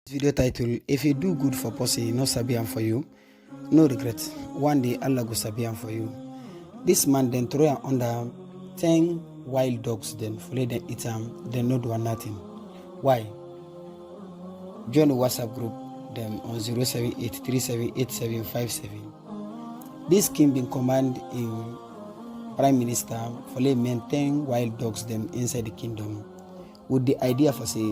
Video title: If you do good for person, no sabi am for you, no regret. One day Allah go sabi am for you. This man then throw am under 10 wild dogs, then follow them eat am, then no do nothing. Why? Join the WhatsApp group them on 078378757. This king been command in Prime Minister follow maintain wild dogs them inside the kingdom with the idea for say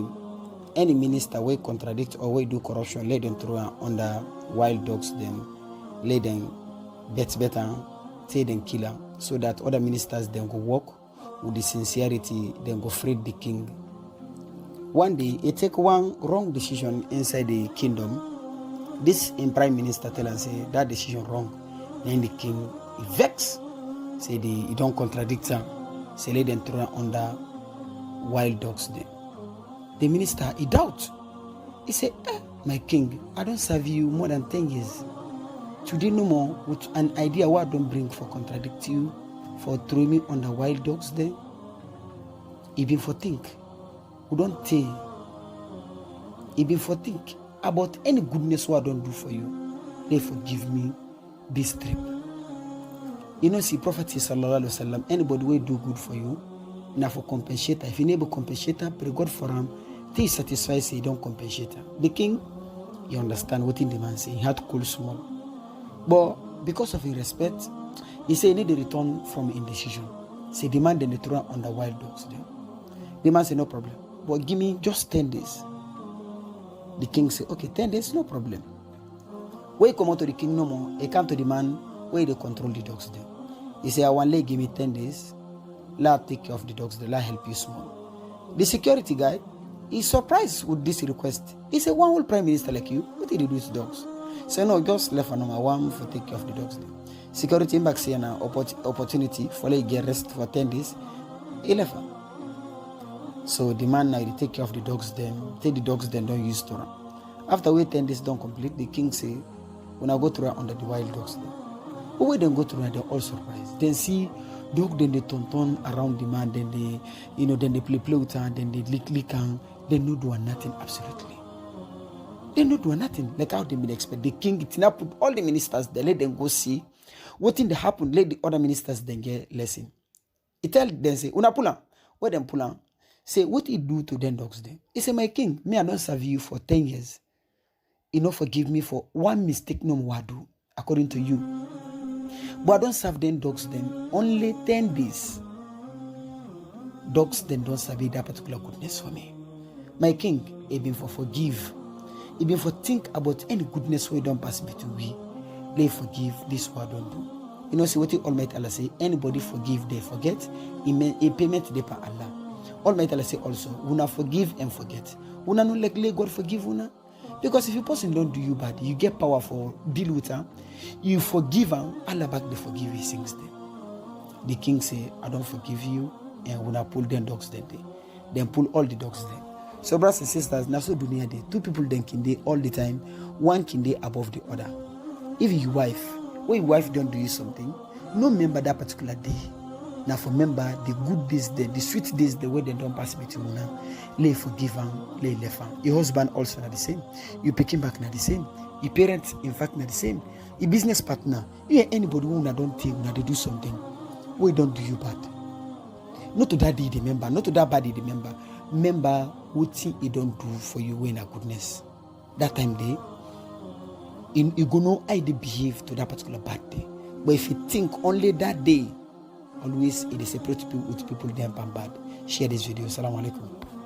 any minister will contradict or will do corruption, let them throw under wild dogs, then let them bet better, say them killer, so that other ministers then go work with the sincerity, then go free the king. One day, he take one wrong decision inside the kingdom. This in Prime Minister tell and say that decision wrong. Then the king vex, say he don't contradict him, say let them throw under wild dogs then. The minister, he doubt. He said, my king, I don't serve you more than 10 years. Today no more with an idea what I don't bring for contradict you, for throwing me on the wild dogs there. Even for think. We don't tell. Even for think about any goodness what I don't do for you. They forgive me this trip. You know, see, Prophet sallallahu alaihi wasallam, anybody will do good for you. Now for compensate, if you never compensate, pray God for him. Till satisfied, say don't compensate. The king, you understand what in the man say. He had to cool small, but because of his respect, he say he need a return from indecision. Say the man then they throw on the wild dogs. There. The man say no problem, but give me just 10 days. The king say okay, 10 days no problem. When he come out to the king no more, he come to the man where they control the dogs there. He say I want to give me 10 days. Let take care of the dogs. Let help you small. The security guy is surprised with this request. He said, one old prime minister like you, what did you do to dogs? So no, just left a number one for take care of the dogs. Security back say an opportunity for like get rest for 10 days. He left. So the man now they take care of the dogs. Then take the dogs. Then don't use to run. After wait 10 days don't complete, the king say, when I go to run under the wild dogs. Then who will then go to run? They're all surprised. Then see. Dog then they turn around the man, then they, then they play with her, then they lick and they no do nothing absolutely. They no do nothing like how they been expect. The king it now put all the ministers there, let them go see what thing they happen. Let the other ministers then get lesson. He tell them say, "Una pull on, where them pull on." Say what he do to them dogs then. He say, "My king, me I don't serve you for 10 years. You know forgive me for one mistake no more do according to you." But I don't serve them dogs then only 10 days. Dogs then don't serve that particular goodness for me. My king, even for forgive, even for think about any goodness we don't pass between we, they forgive this what I don't do. You know, see what the Almighty Allah say, anybody forgive, they forget, a payment they pay Allah. Almighty Allah say also, una forgive and forget. Una no like let God forgive una. Because if a person don't do you bad, you get power for deal with her, you forgive her, Allah back they forgive his things then. The king say, I don't forgive you, and when I pull them dogs then they then pull all the dogs then. So brothers and sisters, now so dunya day, two people then can they all the time, one can they above the other. If your wife, when your wife don't do you something, no remember that particular day. Now for remember the good days, the sweet days, the way they don't pass between you now. Lay forgive him, lay left him. Your husband also not the same. You pick him back not the same. Your parents, in fact, not the same. Your business partner, you hear anybody who don't think now they do something, we don't do you bad. Not to that day remember, not to that bad remember. Remember what thing he don't do for you when a goodness. That time day, you go know how they behave to that particular bad day. But if you think only that day, always it is separate people with people they are bad. Share this video. Assalamu alaikum.